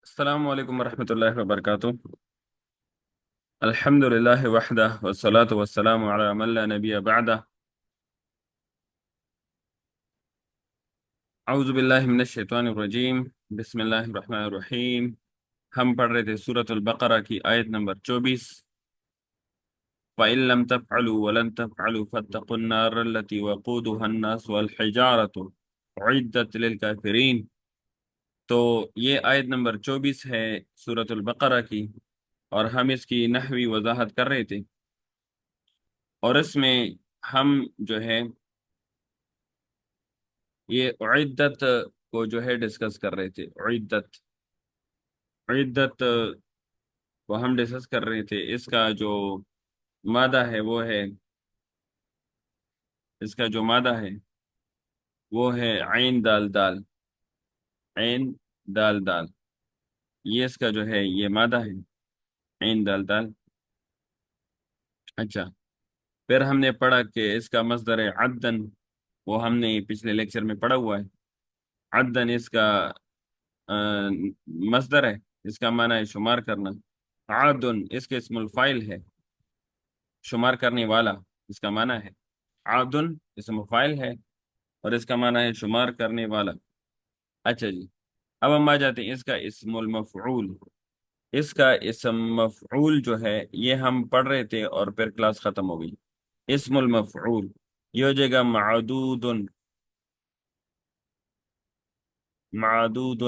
السلام علیکم ورحمۃ اللہ وبرکاتہ۔ الحمد للہ وحدہ والصلاة والسلام علی من لا نبی بعدہ۔ اعوذ باللہ من الشیطان الرجیم، بسم اللہ الرحمن الرحیم۔ ہم پڑھ رہے تھے سورۃ البقرہ کی آیت نمبر 24۔ فَإِن لَمْ تَفْعَلُوا وَلَن تَفْعَلُوا فَاتَّقُوا النَّارَ الَّتِي وَقُودُهَا النَّاسُ وَالْحِجَارَةُ أُعِدَّتْ لِلْكَافِرِينَ۔ تو یہ آیت نمبر 24 ہے سورۃ البقرہ کی، اور ہم اس کی نحوی وضاحت کر رہے تھے، اور اس میں ہم جو ہے یہ عدت کو جو ہے ڈسکس کر رہے تھے۔ عدت کو ہم ڈسکس کر رہے تھے۔ اس کا جو مادہ ہے وہ ہے، اس کا جو مادہ ہے وہ ہے عین دال دال، عین دال دال، یہ اس کا جو ہے یہ مادہ ہے، عین دال دال۔ اچھا، پھر ہم نے پڑھا کہ اس کا مصدر ہے عدن، وہ ہم نے پچھلے لیکچر میں پڑھا ہوا ہے۔ عدن اس کا مصدر ہے، اس کا معنی ہے شمار کرنا۔ عادن اس کے اسم الفائل ہے، شمار کرنے والا اس کا معنی ہے۔ عادن اسم فائل ہے اور اس کا معنی ہے شمار کرنے والا۔ اچھا جی، اب ہم آ جاتے ہیں اس کا اسم المفعول۔ اس کا اسم مفعول جو ہے یہ ہم پڑھ رہے تھے اور پھر کلاس ختم ہو گئی۔ اسم المفعول یہ ہو جائے گا معدود، معدود۔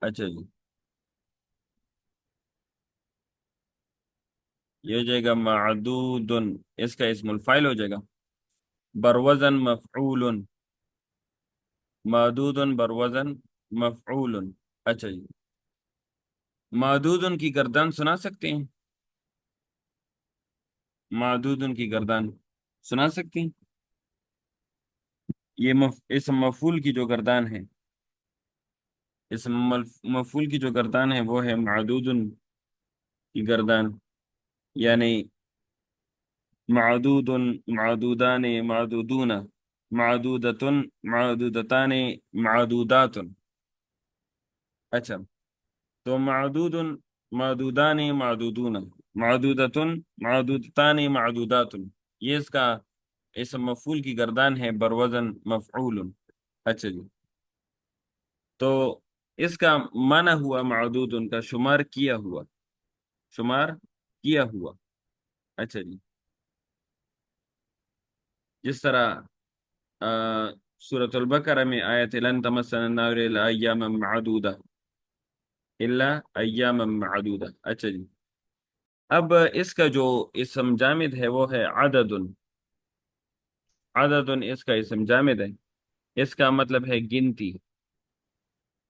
اچھا جی، یہ ہو جائے گا معدود، اس کا اسم الفائل ہو جائے گا۔ بروزن مفعول، معدود بروزن مفعول۔ اچھا جی، معدود کی گردان سنا سکتے ہیں؟ معدود کی گردان سنا سکتے ہیں؟ یہ اسم مفعول کی جو گردان ہے، اسم مفعول کی جو گردان ہے وہ ہے معدود کی گردان، یعنی معدود، معدودان، معدودون، معدودۃ، معدودتان، معدودات۔ اچھا، تو معدود، معدودان، معدودون، معدودۃ، معدودتان، معدودات، یہ اس کا اسم مفعول کی گردان ہے بروزن مفعول۔ اچھا جی، تو اس کا معنی ہوا معدود، ان کا شمار کیا ہوا، شمار کیا ہوا۔ اچھا جی، جس طرح سورۃ البقرہ میں آیت لن تمسنا النار الا ایاما معدودہ، الا ایاما معدودہ۔ اچھا جی، اب اس کا جو اسم جامد ہے وہ ہے عدد، عدد اس کا اسم جامد ہے، اس کا مطلب ہے گنتی،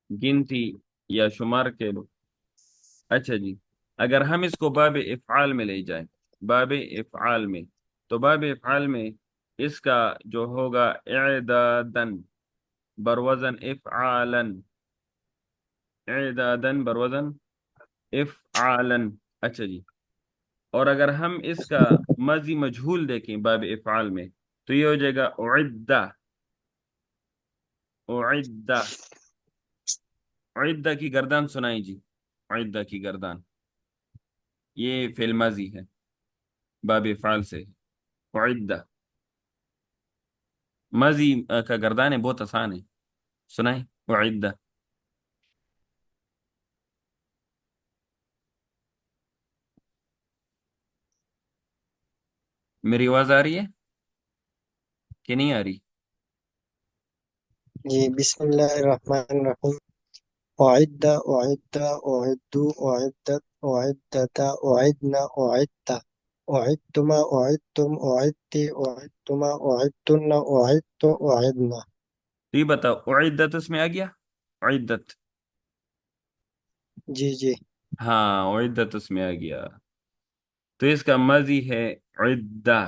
گنتی یا شمار کے لو۔ اچھا جی، اگر ہم اس کو باب افعال میں لے جائیں، باب افعال میں، تو باب افعال میں اس کا جو ہوگا اعدادن بروزن افعالن، اعدادن بروزن افعالن۔ اچھا جی، اور اگر ہم اس کا ماضی مجہول دیکھیں باب افعال میں تو یہ ہو جائے گا اعدہ، اعدہ، اعدہ کی گردان سنائیں جی، اعدہ کی گردان، یہ فعل ماضی ہے باب افعال سے، اعدہ ماضی کا گردان ہے، بہت آسان ہے، سنائیں اعدہ۔ میری آواز آ رہی ہے کہ نہیں آ رہی؟ جی بسم اللہ الرحمن الرحیم۔ أعد، أعد، أعدوا، أعدت، أعدتا، أعدنا، أعدت، أعدتما، أعدتم، أعدت، أعدتما، أعدتن، أعدت، أعدنا۔ تو یہ بتاؤ اعدت اس میں آ گیا؟ اعدت، جی جی ہاں اعدت اس میں آ گیا، تو اس کا ماضی ہے عدہ،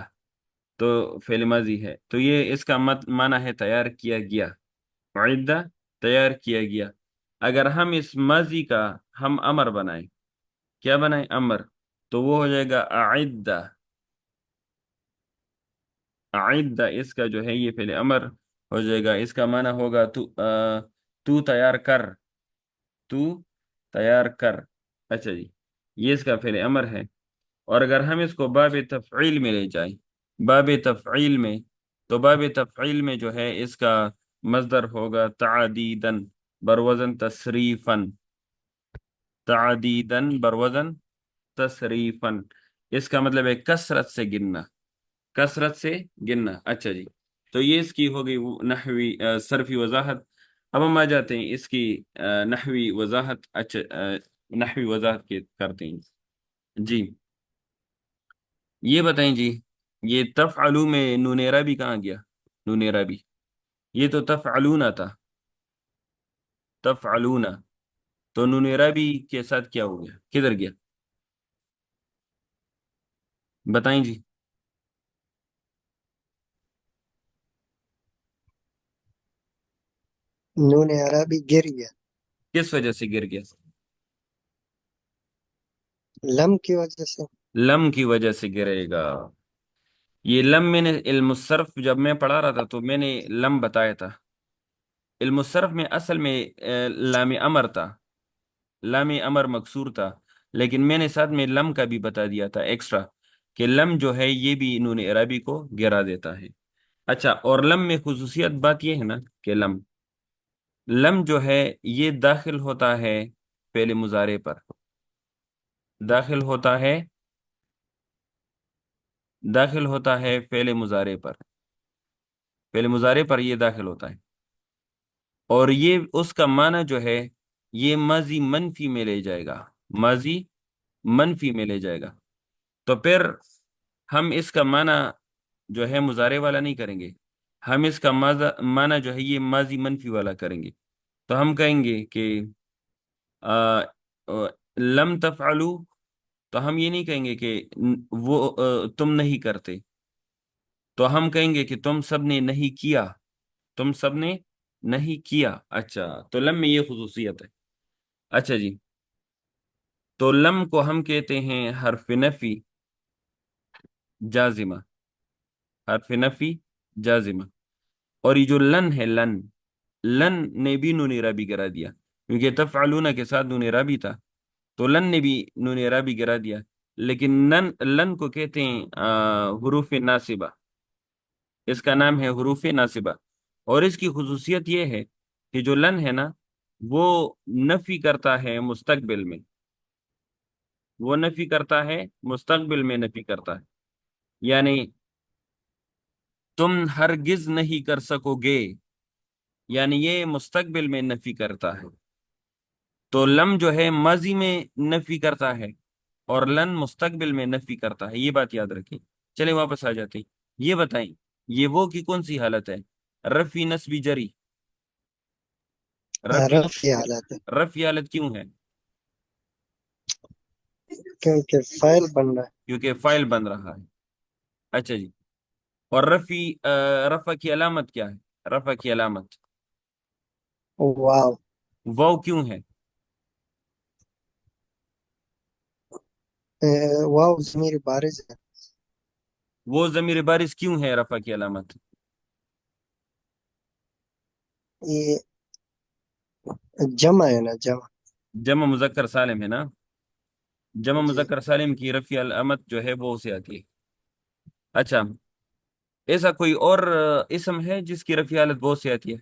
تو فعل ماضی ہے، تو یہ اس کا معنی ہے تیار کیا گیا، عدہ تیار کیا گیا۔ اگر ہم اس ماضی کا ہم امر بنائیں، کیا بنائیں؟ امر، تو وہ ہو جائے گا اعدہ، اعدہ اس کا جو ہے یہ فعل امر ہو جائے گا، اس کا معنی ہوگا تو تو تیار کر، تو تیار کر. اچھا جی، یہ اس کا فعل امر ہے. اور اگر ہم اس کو باب تفعیل میں لے جائیں، باب تفعیل میں، تو باب تفعیل میں جو ہے اس کا مصدر ہوگا تعدیدن بروزن تصریفن. تعدیدن بروزن تصریفن، اس کا مطلب ہے کثرت سے گننا، کثرت سے گننا. اچھا جی، تو یہ اس کی ہو گئی نحوی صرفی وضاحت. اب ہم آ جاتے ہیں اس کی نحوی وضاحت. اچھا نحوی وضاحت کے کرتے ہیں جی. یہ بتائیں جی، یہ تفعلو میں نون عربی کہاں گیا؟ نون عربی، یہ تو تفعلون تھا، تفعلون. تو نون عربی کے ساتھ کیا ہو گیا، کدھر گیا؟ بتائیں جی. نون عربی گر گیا، کس وجہ سے گر گیا؟ لم کی وجہ سے۔ لم کی وجہ سے گرے گا. یہ لم میں نے علم الصرف جب میں پڑھا رہا تھا تو میں نے لم بتایا تھا. علم الصرف میں اصل میں لام امر تھا، لام امر مکسور تھا، لیکن میں نے ساتھ میں لم کا بھی بتا دیا تھا ایکسٹرا، کہ لم جو ہے یہ بھی نون عربی کو گرا دیتا ہے. اچھا، اور لم میں خصوصیت بات یہ ہے نا کہ لم، لم جو ہے یہ داخل ہوتا ہے فعل مضارع پر، داخل ہوتا ہے، داخل ہوتا ہے فعل مضارع پر، فعل مضارع پر یہ داخل ہوتا ہے. اور یہ اس کا معنی جو ہے یہ ماضی منفی میں لے جائے گا، ماضی منفی میں لے جائے گا. تو پھر ہم اس کا معنی جو ہے مضارع والا نہیں کریں گے، ہم اس کا معنی جو ہے یہ ماضی منفی والا کریں گے. تو ہم کہیں گے کہ آ, آ, لم تفعلو، تو ہم یہ نہیں کہیں گے کہ وہ تم نہیں کرتے، تو ہم کہیں گے کہ تم سب نے نہیں کیا، تم سب نے نہیں کیا. اچھا، تو لم میں یہ خصوصیت ہے. اچھا جی، تو لم کو ہم کہتے ہیں حرف نفی جازمہ، حرف نفی جازمہ. اور یہ جو لن ہے، لن، لن نے بھی نون اعرابی گرا دیا، کیونکہ تفعلون کے ساتھ نون اعرابی تھا، تو لن نے بھی نون اعرابی گرا دیا. لیکن لن کو کہتے ہیں حروف ناصبہ، اس کا نام ہے حروف ناصبہ. اور اس کی خصوصیت یہ ہے کہ جو لن ہے نا، وہ نفی کرتا ہے مستقبل میں، وہ نفی کرتا ہے مستقبل میں، نفی کرتا ہے. یعنی تم ہرگز نہیں کر سکو گے، یعنی یہ مستقبل میں نفی کرتا ہے. تو لم جو ہے ماضی میں نفی کرتا ہے، اور لن مستقبل میں نفی کرتا ہے، یہ بات یاد رکھیں. چلے واپس آ جاتے ہیں. یہ بتائیں، یہ وہ کی کون سی حالت ہے؟ رفی نسبی جری، رفی، رف کی حالت ہے، رفی حالت کیوں ہے؟ کیونکہ فائل بن رہا کیونکہ فائل بن رہا ہے. اچھا جی، اور رفی رفع کی علامت کیا ہے؟ رفع کی علامت ہے۔ واو، واو کیوں ہے؟ واو ضمیر بارز ہے، وہ ضمیر بارز کیوں ہے رفع کی علامت؟ یہ جمع ہے نا، جمع۔ جمع مذکر سالم ہے نا، جمع جی، مذکر سالم کی رفع علامت جو ہے وہ اسے آتی ہے. اچھا، ایسا کوئی اور اسم ہے جس کی رفع حالت وہ سے آتی ہے؟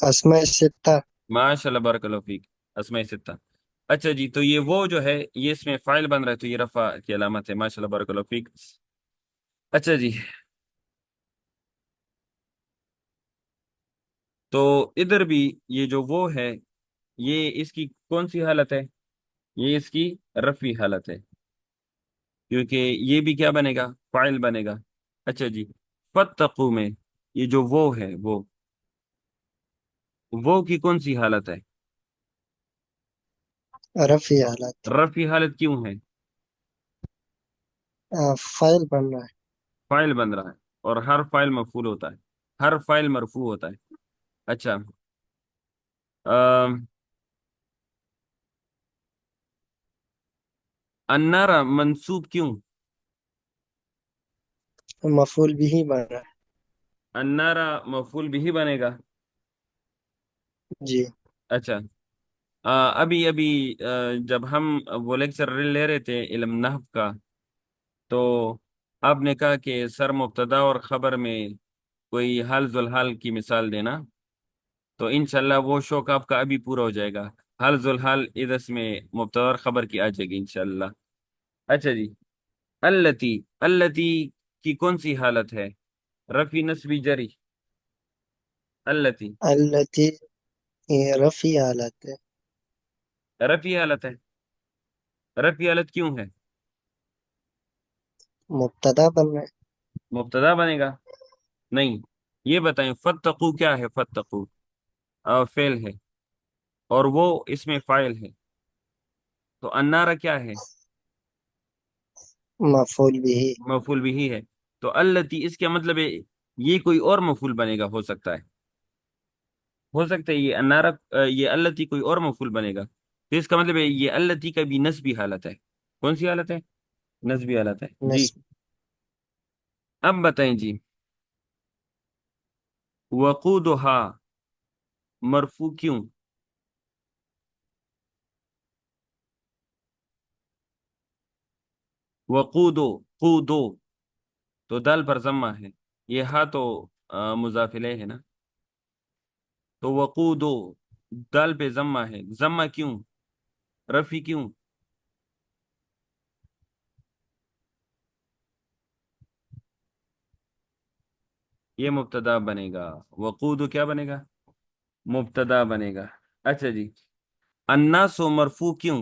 اسماء ستہ۔ ماشاء اللہ، بارک اللہ فیک. اسماء ستہ. اچھا جی، تو یہ وہ جو ہے یہ اس میں فائل بن رہا ہے، تو یہ رفع کی علامت ہے. ماشاء اللہ، بارک اللہ فیک. اچھا جی، تو ادھر بھی یہ جو وہ ہے، یہ اس کی کون سی حالت ہے؟ یہ اس کی رفعی حالت ہے، کیونکہ یہ بھی کیا بنے گا؟ فائل بنے گا. اچھا جی، فتقو میں یہ جو وہ ہے، وہ کی کون سی حالت ہے؟ رفع حالت، رفعی حالت کیوں ہے؟ فائل بن رہا ہے۔ فائل بن رہا ہے، اور ہر فائل مفعول ہوتا ہے، ہر فائل مرفوع ہوتا ہے. اچھا، آم، النار منصوب کیوں؟ مفعول بھی بن رہا ہے۔ النار مفعول بھی بنے گا. جی اچھا، ابھی ابھی جب ہم وہ لیکچر لے رہے تھے علم نحو کا، تو آپ نے کہا کہ سر مبتدا اور خبر میں کوئی حال ذوالحال کی مثال دینا، تو انشاءاللہ وہ شوق آپ کا ابھی پورا ہو جائے گا۔ حال ذوالحال ادھر میں مبتدا اور خبر کی آ جائے گی انشاءاللہ۔ اچھا جی، التی، التی کی کون سی حالت ہے؟ رفی نصبی جری؟ التی التي، یہ رفع حالت ہے۔ رفی حالت ہے؟ رفی حالت کیوں ہے؟ مبتدا بن رہا ہے۔ مبتدا بنے گا؟ نہیں، یہ بتائیں فتقو کیا ہے؟ فتقو فعل ہے، اور وہ اس میں فاعل ہے، تو انارا کیا ہے؟ مفعول بھی۔ مفعول بھی ہے، تو التی اس کا مطلب ہے یہ کوئی اور مفعول بنے گا، ہو سکتا ہے، ہو سکتا ہے یہ انارا، یہ التی کوئی اور مفعول بنے گا، تو اس کا مطلب ہے یہ التی کا بھی نسبی حالت ہے۔ کون سی حالت ہے؟ نسبی حالت ہے جی۔ نصب اب بتائیں جی، وقودها مرفوع کیوں؟ وقودو، قودو تو دال پر ضمہ ہے، یہ ہاں تو مضاف الیہ ہے نا، تو وقودو دال پہ ضمہ ہے، ضمہ کیوں؟ رفی کیوں؟ یہ مبتدا بنے گا، وقودو کیا بنے گا؟ مبتدا بنے گا۔ اچھا جی، الناس مرفوع کیوں؟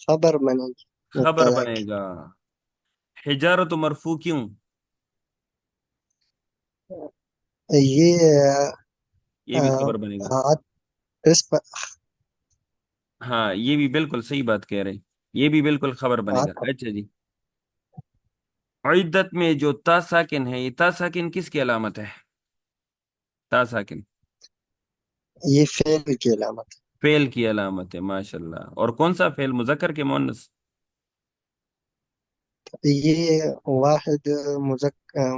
خبر بنے گی خبر مبتدا بنے کی۔ گا۔ حجارت مرفوع کیوں؟ یہ یہ بھی خبر بنے گا۔ ہاتھ اس پر ہاں یہ بھی بالکل صحیح بات کہہ رہے، یہ بھی بالکل خبر بنے گا۔ ہاتھ، اچھا جی، عدت میں جو تا ساکن ہے، یہ تا ساکن کس کی علامت ہے؟ تا ساکن یہ فعل کی علامت فعل کی علامت ہے، ماشاءاللہ۔ اور کون سا فعل؟ مذکر کے مؤنث؟ ہے۔ یہ واحد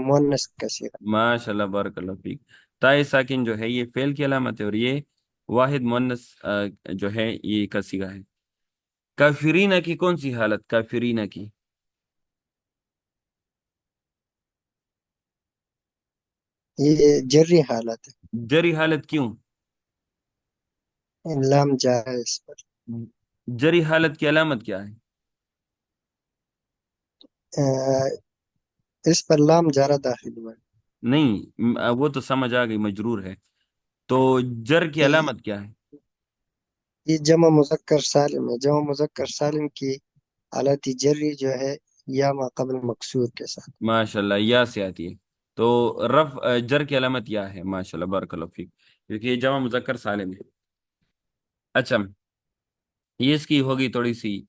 مؤنث کا صیغہ۔ ماشاءاللہ، بارک اللہ فیک۔ تائے ساکن جو ہے یہ فعل کی علامت ہے، اور یہ واحد مؤنث جو ہے یہ کا صیغہ ہے۔ کافرینہ کی کون سی حالت؟ کافرینہ کی یہ جری حالت جری حالت کیوں؟ ہے، لام جا ہے اس پر۔ جری حالت کی علامت کیا ہے؟ آ، اس پر لام جارہ داخل ہوا نہیں، وہ تو سمجھ آ گئی، مجرور ہے، تو جر کی ہے۔ علامت کیا ہے؟ یہ جمع مذکر سالم ہے، جمع مذکر سالم کی حالت جری جو ہے یا ما قبل مکسور کے ساتھ۔ ماشاءاللہ، یا سے آتی ہے، تو جر کی علامت یا ہے، ماشاءاللہ بارک اللہ فیک، کیونکہ یہ جمع مذکر سالم ہے۔ اچھا، یہ اس کی ہوگی تھوڑی سی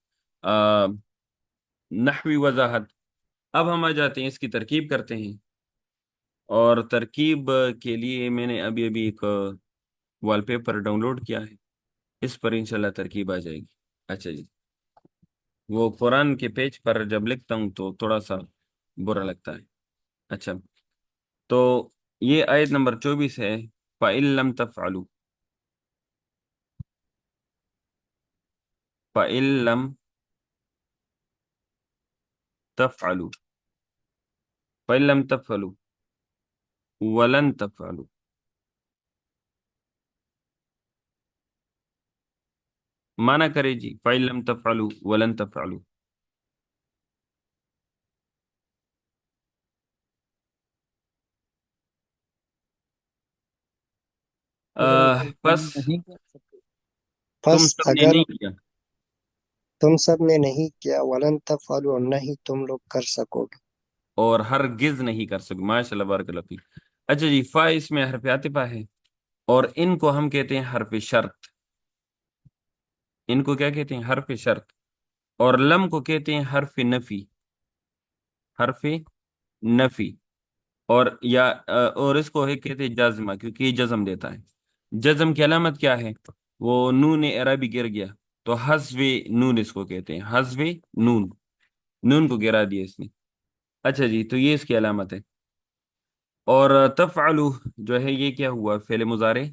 نحوی وضاحت۔ اب ہم آ جاتے ہیں اس کی ترکیب کرتے ہیں، اور ترکیب کے لیے میں نے ابھی ابھی ایک وال پیپر ڈاؤن لوڈ کیا ہے، اس پر انشاءاللہ ترکیب آ جائے گی۔ اچھا جی، وہ قرآن کے پیج پر جب لکھتا ہوں تو تھوڑا سا برا لگتا ہے۔ اچھا، تو یہ آیت نمبر 24 ہے، فَإِن لَمْ تَفْعَلُوا، فَإِن لَمْ تَفْعَلُوا، فَإِن لَمْ تَفْعَلُوا وَلَن تَفْعَلُوا۔ مانا کرے جی، فَإِن لَمْ تَفْعَلُوا وَلَن تَفْعَلُوا۔ بس پس تم سب نے اگر نہیں کیا، تم سب نے نہیں کیا، ولن تفعلوا، اور نہیں تم لوگ کر سکو گے۔ اور ہرگز نہیں کر سکے، ماشاء اللہ بارک اللہ فیک۔ اچھا جی، فا اس میں حرف عاطفہ ہے، اور ان کو ہم کہتے ہیں حرف شرط، ان کو کیا کہتے ہیں؟ حرف شرط۔ اور لم کو کہتے ہیں حرف نفی، حرف نفی، اور اور اس کو کہتے ہیں جازمہ، کیونکہ یہ جزم دیتا ہے۔ جزم کی علامت کیا ہے؟ وہ نون اعرابی گر گیا، تو حذف نون اس کو کہتے ہیں، حذف نون، نون کو گرا دیا اس نے۔ اچھا جی، تو یہ اس کی علامت ہے۔ اور تفعلو جو ہے یہ کیا ہوا؟ فعل مضارع،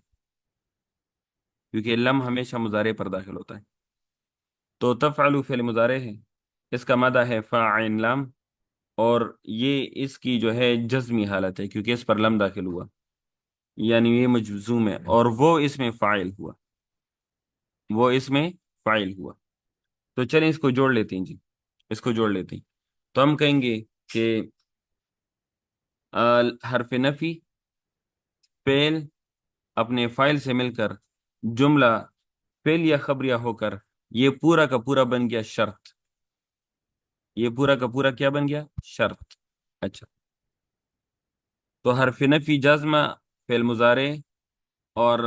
کیونکہ لم ہمیشہ مضارع پر داخل ہوتا ہے، تو تفعلو فعل مضارع ہے، اس کا مادہ ہے فاعل لام، اور یہ اس کی جو ہے جزمی حالت ہے کیونکہ اس پر لم داخل ہوا، یعنی یہ مجزوم ہے، اور وہ اس میں فاعل ہوا، وہ اس میں فاعل ہوا۔ تو چلیں اس کو جوڑ لیتے ہیں جی، اس کو جوڑ لیتے ہیں۔ تو ہم کہیں گے کہ حرف نفی فعل اپنے فاعل سے مل کر جملہ فعل یا خبریہ ہو کر یہ پورا کا پورا بن گیا شرط، یہ پورا کا پورا کیا بن گیا؟ شرط۔ اچھا، تو حرف نفی جازمہ فعل مضارع اور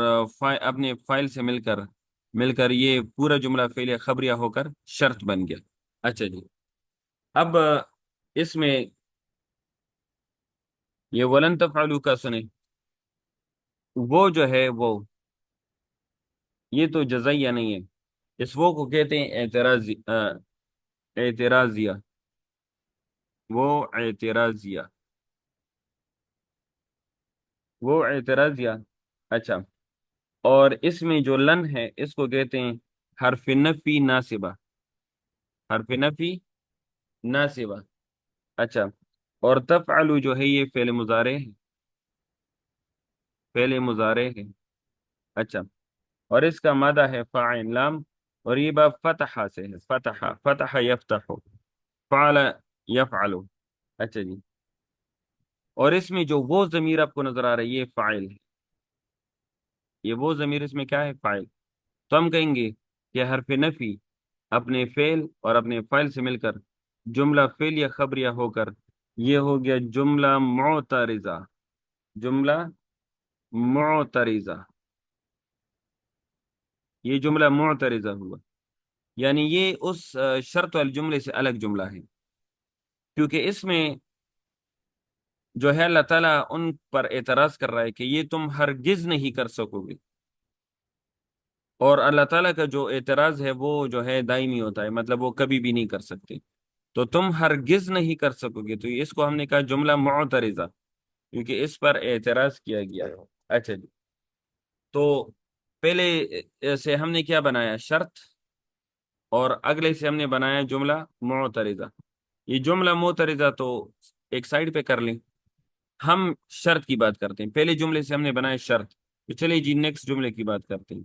اپنے فاعل سے مل کر یہ پورا جملہ فعل یا خبریہ ہو کر شرط بن گیا۔ اچھا جی، اب اس میں یہ ولن تفعلوا کا سنیں، وہ جو ہے وہ یہ تو جزائیہ نہیں ہے، اس وہ کو کہتے ہیں اعتراضیہ، وہ اعتراضیہ، وہ اعتراضیہ۔ اچھا، اور اس میں جو لن ہے اس کو کہتے ہیں حرف نفی ناصبہ، حرف نفی ناصبہ۔ اچھا، اور تفعلوا جو ہے یہ فعل مضارع ہے، فعل مضارع ہے۔ اچھا، اور اس کا مادہ ہے فاعل لام، اور یہ باب فتح سے ہے، فتح، فتح یفتح، فعل یفعل۔ اچھا جی، اور اس میں جو وہ ضمیر آپ کو نظر آ رہا ہے یہ فاعل ہے، یہ وہ ضمیر اس میں کیا ہے؟ فاعل۔ تو ہم کہیں گے کہ حرف نفی اپنے فعل اور اپنے فاعل سے مل کر جملہ فعل یا خبریہ ہو کر یہ ہو گیا جملہ معترضہ، جملہ معترضہ، یہ جملہ معترضہ ہوا، یعنی یہ اس شرط والے جملے سے الگ جملہ ہے، کیونکہ اس میں جو ہے اللہ تعالیٰ ان پر اعتراض کر رہا ہے کہ یہ تم ہرگز نہیں کر سکو گے، اور اللہ تعالیٰ کا جو اعتراض ہے وہ جو ہے دائمی ہوتا ہے، مطلب وہ کبھی بھی نہیں کر سکتے، تو تم ہرگز نہیں کر سکو گے، تو اس کو ہم نے کہا جملہ معترضہ، کیونکہ اس پر اعتراض کیا گیا ہے۔ اچھا جی، تو پہلے سے ہم نے کیا بنایا؟ شرط، اور اگلے سے ہم نے بنایا جملہ معترضہ۔ یہ جملہ معترضہ تو ایک سائڈ پہ کر لیں، ہم شرط کی بات کرتے ہیں، پہلے جملے سے ہم نے بنایا شرط، تو چلیے جی نیکسٹ جملے کی بات کرتے ہیں۔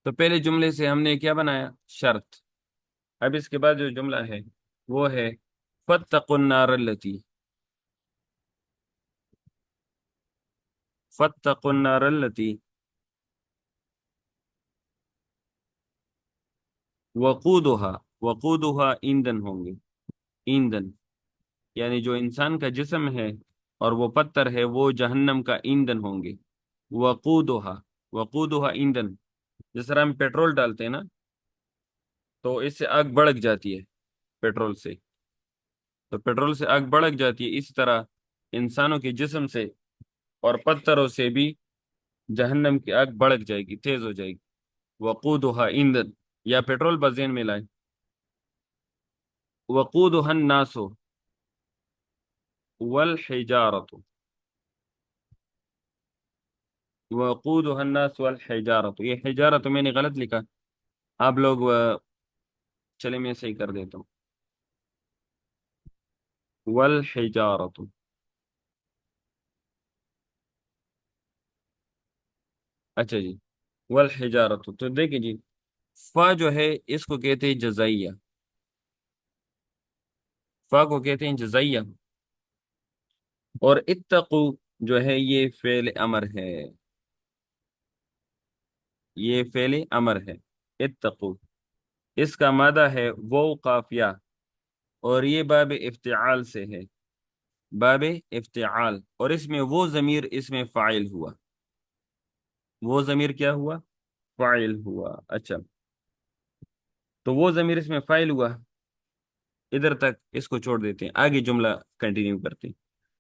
تو پہلے جملے سے ہم نے کیا بنایا؟ شرط۔ اب اس کے بعد جو جملہ ہے وہ ہے فاتقوا النار التي، فاتقوا النار التي وقودها، وقودها ایندھن ہوں گے، ایندھن، یعنی جو انسان کا جسم ہے اور وہ پتھر ہے وہ جہنم کا ایندھن ہوں گے۔ وقودها، وقودها ایندھن، جس طرح ہم پیٹرول ڈالتے ہیں نا تو اس سے آگ بھڑک جاتی ہے، پیٹرول سے، تو پیٹرول سے آگ بھڑک جاتی ہے، اسی طرح انسانوں کے جسم سے اور پتھروں سے بھی جہنم کی آگ بھڑک جائے گی، تیز ہو جائے گی۔ وقودها ایندھن، یا پیٹرول بذہن میں لائیں، وقودها الناس والحجارت، وقودها الناس والحجارت، یہ حجارت میں نے غلط لکھا، آپ لوگ چلے میں صحیح کر دیتا ہوں، والحجارت۔ اچھا جی، والحجارت، تو دیکھیں جی، فا جو ہے اس کو کہتے ہیں جزائیہ، فا کو کہتے ہیں جزائیہ، اور اتقو جو ہے یہ فعل امر ہے، یہ فعل امر ہے، اتقو، اس کا مادہ ہے وہ قافیہ، اور یہ باب افتعال سے ہے، باب افتعال، اور اس میں وہ ضمیر اس میں فاعل ہوا، وہ ضمیر کیا ہوا؟ فاعل ہوا۔ اچھا، تو وہ ضمیر اس میں فاعل ہوا، ادھر تک اس کو چھوڑ دیتے ہیں، آگے جملہ کنٹینیو کرتے ہیں۔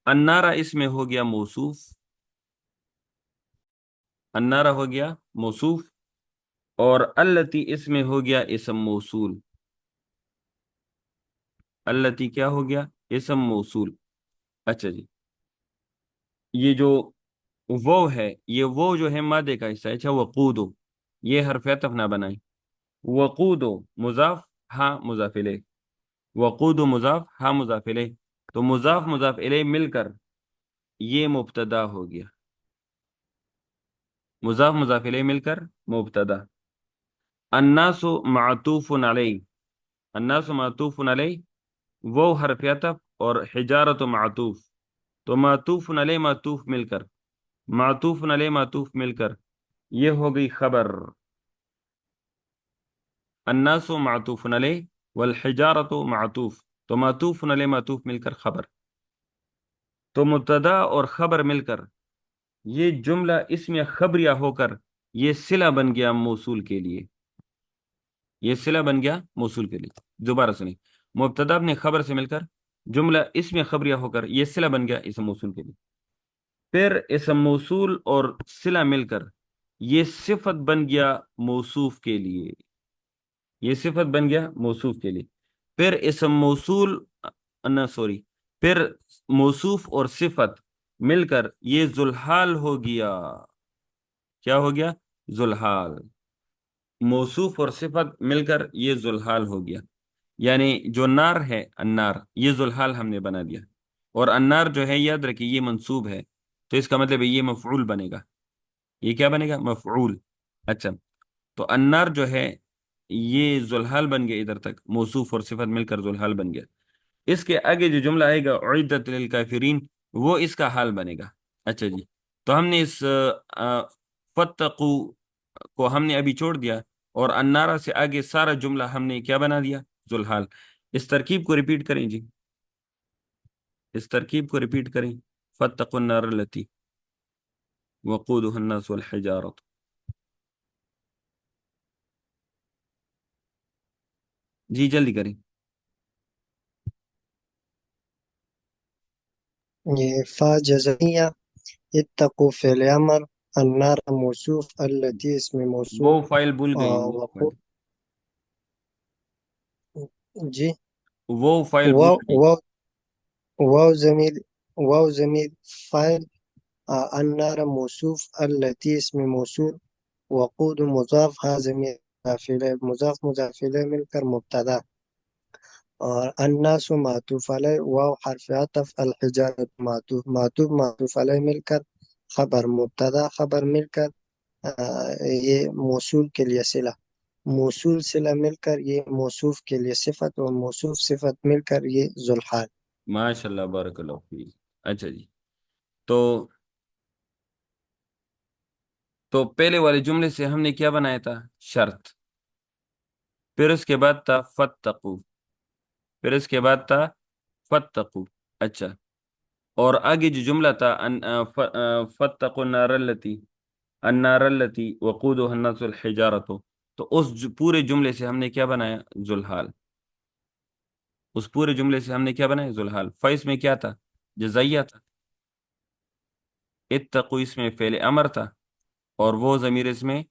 النارا اس میں ہو گیا موصوف، النارا ہو گیا موصوف، اور التی اس میں ہو گیا اسم موصول، التی کیا ہو گیا؟ اسم موصول، اچھا جی، یہ جو وہ ہے، یہ وہ جو ہے مادے کا حصہ ہے. اچھا، وقودو، یہ حرف عطف نہ بنائیں. وقودو مضاف، ہاں مضاف الیہ. وقودو مضاف، ہاں مضاف الیہ. تو مضاف مضاف الیہ مل کر یہ مبتدا ہو گیا. مضاف مضاف الیہ مل کر مبتدا. الناس معطوف علیہ، الناس معطوف علیہ، وہ حرف عطف اور حجارت معطوف. تو معطوف علیہ معطوف مل کر، معطوف علیہ معطوف مل کر یہ ہو گئی خبر. الناس معطوف علیہ والحجارت معطوف، تو معطوف علیہ معطوف مل کر خبر. تو مبتدا اور خبر مل کر یہ جملہ اسم خبریہ ہو کر یہ صلہ بن گیا موصول کے لیے. یہ صلہ بن گیا موصول کے لیے. دوبارہ سنیں، مبتدا اپنے خبر سے مل کر جملہ اسم خبریہ ہو کر یہ صلہ بن گیا اسم موصول کے لیے. پھر اسم موصول اور صلہ مل کر یہ صفت بن گیا موصوف کے لیے. یہ صفت بن گیا موصوف کے لیے. پھر اسم موصول، نہ سوری، پھر موصوف اور صفت مل کر یہ ذوالحال ہو گیا. کیا ہو گیا؟ ذوالحال. موصوف اور صفت مل کر یہ ذوالحال ہو گیا. یعنی جو نار ہے، النار، یہ ذوالحال ہم نے بنا دیا. اور النار جو ہے یاد رکھیے یہ منصوب ہے، تو اس کا مطلب ہے یہ مفعول بنے گا. یہ کیا بنے گا؟ مفعول. اچھا، تو النار جو ہے یہ ذوالحال بن گیا، ادھر تک موصوف اور صفت مل کر ذوالحال بن گیا. اس کے آگے جو جملہ آئے گا اعدت للکافرین، وہ اس کا حال بنے گا. اچھا جی، تو ہم نے اس فتقو کو ہم نے ابھی چھوڑ دیا، اور النارا سے آگے سارا جملہ ہم نے کیا بنا دیا؟ ذوالحال. اس ترکیب کو ریپیٹ کریں جی، اس ترکیب کو ریپیٹ کریں. فتقوا النار التي وقودها الناس والحجارة. جی جلدی کریں. یہ فا جزائیہ، اتقوا فعل امر، النار موصوف، التي اسم وہ موصول، فائل بھول گئی، وہ فائل، وقوع. جی، وہ فائل بھول واو گئی. واو واو ضمیر، واو ضمیر فاعل، النار موصوف، التي اسم موصول، وقود مضاف، ہا ضمیر مضاف الیہ، مضاف مضاف الیہ مل کر مبتدا، اور الناس معطوف علیہ، واو حرف عطف، الحجارۃ معطوف، معطوف معطوف علیہ مل کر خبر، مبتدا خبر مل کر یہ موصول کے لیے صلہ، موصول صلہ مل کر یہ موصوف کے لیے صفت، اور موصوف صفت مل کر یہ ذوالحال. ماشاء اللہ، بارک اللہ فیک. اچھا جی، تو پہلے والے جملے سے ہم نے کیا بنایا تھا؟ شرط. پھر اس کے بعد تھا فتقو، پھر اس کے بعد تھا فتقو. اچھا، اور آگے جو جملہ تھا فتقوا النار التي، النار التي وقودها الناس والحجارة، تو اس پورے جملے سے ہم نے کیا بنایا؟ ذوالحال. اس پورے جملے سے ہم نے کیا بنایا؟ ذوالحال. فیس میں کیا تھا؟ جزائیہ تھا. اتقوا اس میں فعل امر تھا، اور وہ ضمیر اس میں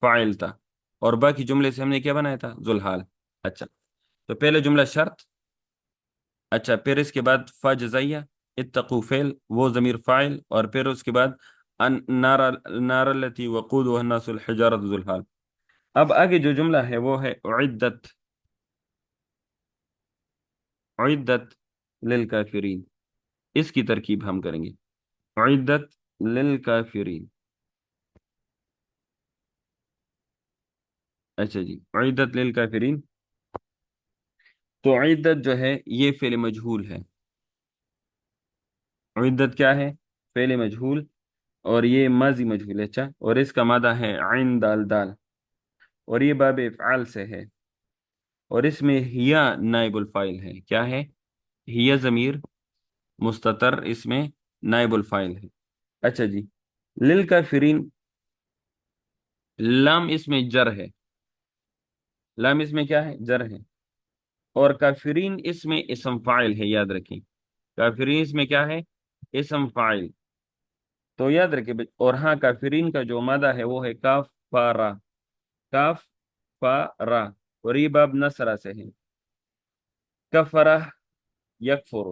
فاعل تھا، اور باقی جملے سے ہم نے کیا بنایا تھا؟ ذوالحال. اچھا، تو پہلے جملہ شرط. اچھا، پھر اس کے بعد فا جزائیہ، اتقوا فعل، وہ ضمیر فاعل، اور پھر اس کے بعد النار التي وقودها الناس الحجارة ذوالحال. اب آگے جو جملہ ہے وہ ہے اعدت، اعدت للکافرین. اس کی ترکیب ہم کریں گے. اعدت للکافرین. اچھا جی، اعدت للکافرین. تو عدت جو ہے یہ فعل مجہول ہے. عدت کیا ہے؟ فعل مجہول، اور یہ ماضی مجہول ہے. اچھا، اور اس کا مادہ ہے عین دال دال، اور یہ باب افعال سے ہے، اور اس میں ہیا نائب الفاعل ہے. کیا ہے؟ ہیا ضمیر مستتر اس میں نائب الفاعل ہے. اچھا جی، للکافرین، لام اس میں جر ہے، لام اس میں کیا ہے؟ جر ہے. اور کافرین اس میں اسم فاعل ہے، یاد رکھیں. کافرین اس میں کیا ہے؟ اسم فاعل. تو یاد رکھیں اور ہاں، کافرین کا جو مادہ ہے وہ ہے کاف فارا، کاف فارا، اور یہ باب نصرہ سے ہے. کفرہ یکفر،